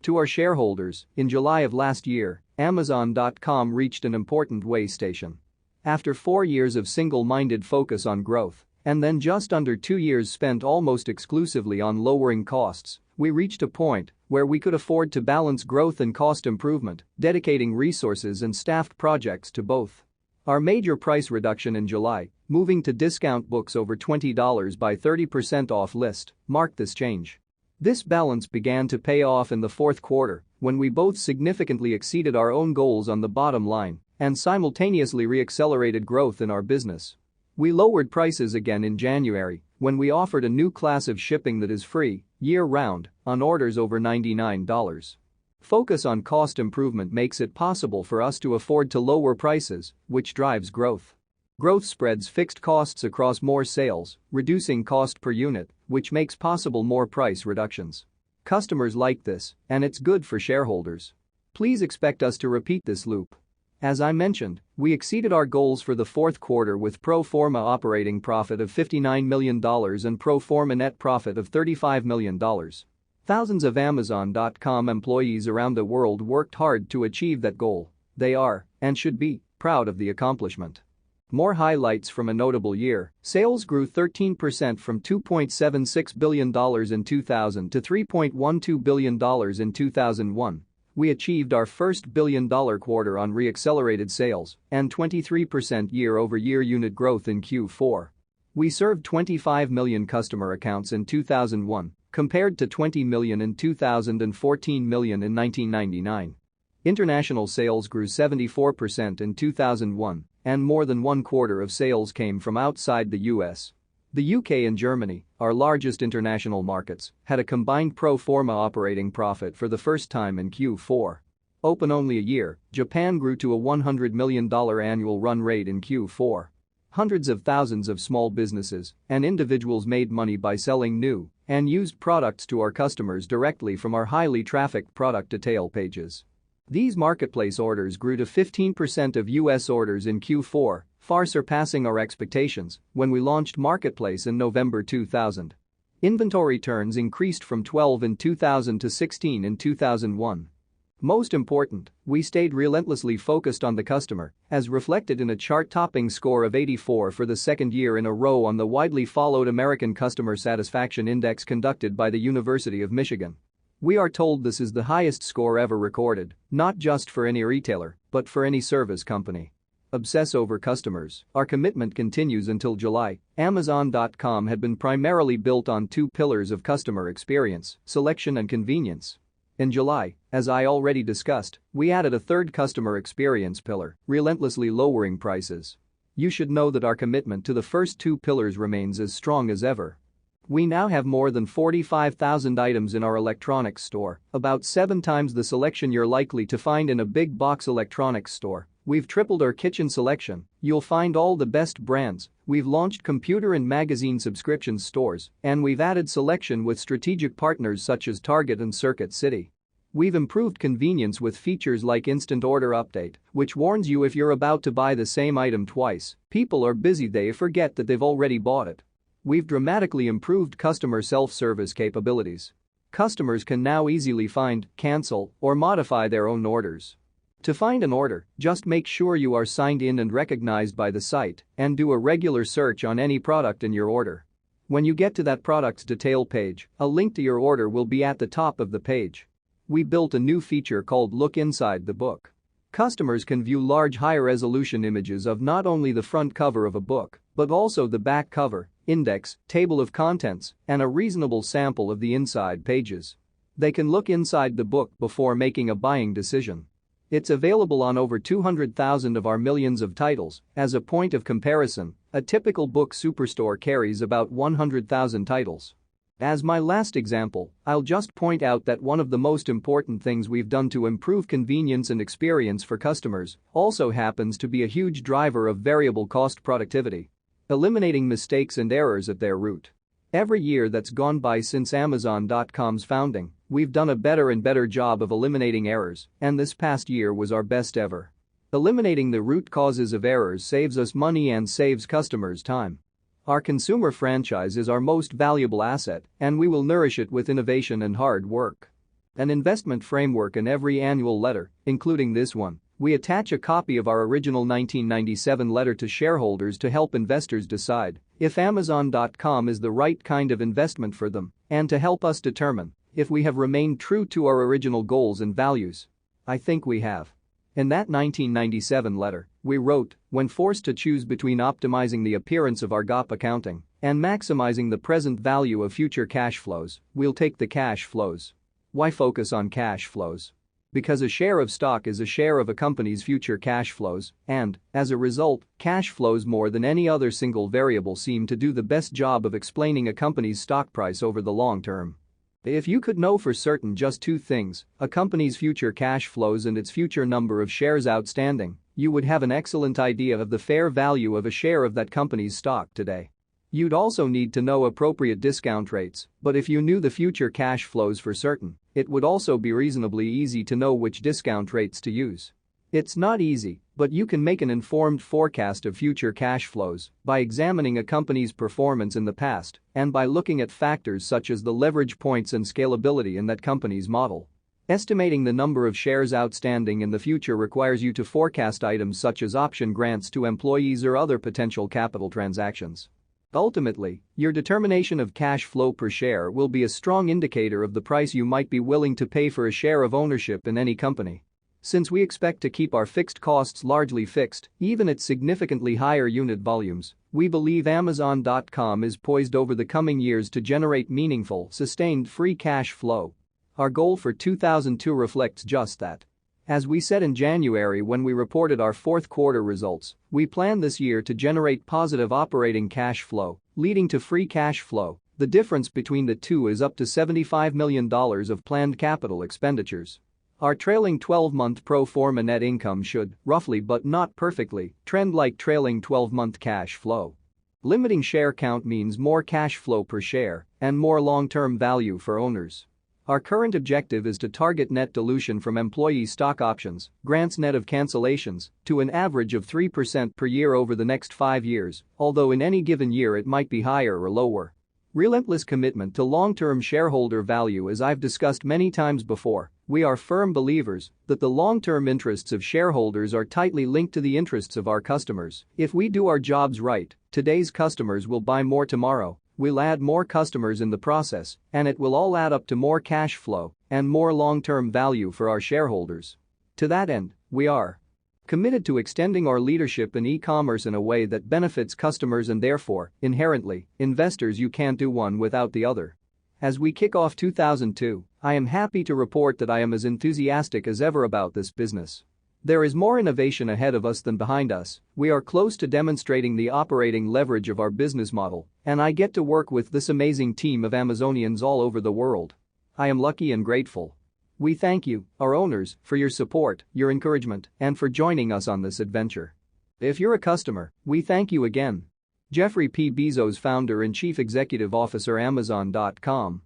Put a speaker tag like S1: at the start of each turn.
S1: To our shareholders, in July of last year, Amazon.com reached an important way station. After 4 years of single-minded focus on growth, and then just under 2 years spent almost exclusively on lowering costs, we reached a point where we could afford to balance growth and cost improvement, dedicating resources and staffed projects to both. Our major price reduction in July, moving to discount books over $20 by 30% off list, marked this change. This balance began to pay off in the fourth quarter when we both significantly exceeded our own goals on the bottom line and simultaneously re-accelerated growth in our business. We lowered prices again in January when we offered a new class of shipping that is free, year-round, on orders over $99. Focus on cost improvement makes it possible for us to afford to lower prices, which drives growth. Growth spreads fixed costs across more sales, reducing cost per unit, which makes possible more price reductions. Customers like this, and it's good for shareholders. Please expect us to repeat this loop. As I mentioned, we exceeded our goals for the fourth quarter with pro forma operating profit of $59 million and pro forma net profit of $35 million. Thousands of Amazon.com employees around the world worked hard to achieve that goal. They are, and should be, proud of the accomplishment. More highlights from a notable year: sales grew 13% from $2.76 billion in 2000 to $3.12 billion in 2001. We achieved our first billion-dollar quarter on re-accelerated sales and 23% year-over-year unit growth in Q4. We served 25 million customer accounts in 2001, compared to 20 million in 2000 and 14 million in 1999. International sales grew 74% in 2001, and more than 1/4 of sales came from outside the US. The UK and Germany, our largest international markets, had a combined pro forma operating profit for the first time in Q4. Open only a year, Japan grew to a $100 million annual run rate in Q4. Hundreds of thousands of small businesses and individuals made money by selling new and used products to our customers directly from our highly trafficked product detail pages. These marketplace orders grew to 15% of US orders in Q4, far surpassing our expectations when we launched Marketplace in November 2000. Inventory turns increased from 12 in 2000 to 16 in 2001. Most important, we stayed relentlessly focused on the customer, as reflected in a chart-topping score of 84 for the second year in a row on the widely followed American Customer Satisfaction Index conducted by the University of Michigan. We are told this is the highest score ever recorded, not just for any retailer, but for any service company. Obsess over customers, our commitment continues until July. Amazon.com had been primarily built on 2 pillars of customer experience: selection and convenience. In July, as I already discussed, we added a third customer experience pillar, relentlessly lowering prices. You should know that our commitment to the first 2 pillars remains as strong as ever. We now have more than 45,000 items in our electronics store, about 7 times the selection you're likely to find in a big box electronics store. We've tripled our kitchen selection, you'll find all the best brands, we've launched computer and magazine subscription stores, and we've added selection with strategic partners such as Target and Circuit City. We've improved convenience with features like Instant Order Update, which warns you if you're about to buy the same item twice. People are busy, they forget that they've already bought it. We've dramatically improved customer self-service capabilities. Customers can now easily find, cancel, or modify their own orders. To find an order, just make sure you are signed in and recognized by the site and do a regular search on any product in your order. When you get to that product's detail page, a link to your order will be at the top of the page. We built a new feature called Look Inside the Book. Customers can view large high-resolution images of not only the front cover of a book, but also the back cover, index, table of contents, and a reasonable sample of the inside pages. They can look inside the book before making a buying decision. It's available on over 200,000 of our millions of titles. As a point of comparison, a typical book superstore carries about 100,000 titles. As my last example, I'll just point out that one of the most important things we've done to improve convenience and experience for customers also happens to be a huge driver of variable cost productivity. Eliminating mistakes and errors at their root. Every year that's gone by since Amazon.com's founding, we've done a better and better job of eliminating errors, and this past year was our best ever. Eliminating the root causes of errors saves us money and saves customers time. Our consumer franchise is our most valuable asset, and we will nourish it with innovation and hard work. An investment framework in every annual letter, including this one. We attach a copy of our original 1997 letter to shareholders to help investors decide if Amazon.com is the right kind of investment for them and to help us determine if we have remained true to our original goals and values. I think we have. In that 1997 letter, we wrote, when forced to choose between optimizing the appearance of our GAAP accounting and maximizing the present value of future cash flows, we'll take the cash flows. Why focus on cash flows? Because a share of stock is a share of a company's future cash flows, and, as a result, cash flows more than any other single variable seem to do the best job of explaining a company's stock price over the long term. If you could know for certain just two things, a company's future cash flows and its future number of shares outstanding, you would have an excellent idea of the fair value of a share of that company's stock today. You'd also need to know appropriate discount rates, but if you knew the future cash flows for certain, it would also be reasonably easy to know which discount rates to use. It's not easy, but you can make an informed forecast of future cash flows by examining a company's performance in the past and by looking at factors such as the leverage points and scalability in that company's model. Estimating the number of shares outstanding in the future requires you to forecast items such as option grants to employees or other potential capital transactions. Ultimately, your determination of cash flow per share will be a strong indicator of the price you might be willing to pay for a share of ownership in any company. Since we expect to keep our fixed costs largely fixed, even at significantly higher unit volumes, we believe Amazon.com is poised over the coming years to generate meaningful, sustained free cash flow. Our goal for 2002 reflects just that. As we said in January when we reported our fourth quarter results, we plan this year to generate positive operating cash flow, leading to free cash flow. The difference between the two is up to $75 million of planned capital expenditures. Our trailing 12-month pro forma net income should, roughly but not perfectly, trend like trailing 12-month cash flow. Limiting share count means more cash flow per share and more long-term value for owners. Our current objective is to target net dilution from employee stock options, grants net of cancellations, to an average of 3% per year over the next 5 years, although in any given year it might be higher or lower. Relentless commitment to long-term shareholder value. As I've discussed many times before, we are firm believers that the long-term interests of shareholders are tightly linked to the interests of our customers. If we do our jobs right, today's customers will buy more tomorrow. We'll add more customers in the process, and it will all add up to more cash flow and more long-term value for our shareholders. To that end, we are committed to extending our leadership in e-commerce in a way that benefits customers and therefore, inherently, investors. You can't do one without the other. As we kick off 2002, I am happy to report that I am as enthusiastic as ever about this business. There is more innovation ahead of us than behind us. We are close to demonstrating the operating leverage of our business model, and I get to work with this amazing team of Amazonians all over the world. I am lucky and grateful. We thank you, our owners, for your support, your encouragement, and for joining us on this adventure. If you're a customer, we thank you again. Jeffrey P. Bezos, founder and chief executive officer, Amazon.com.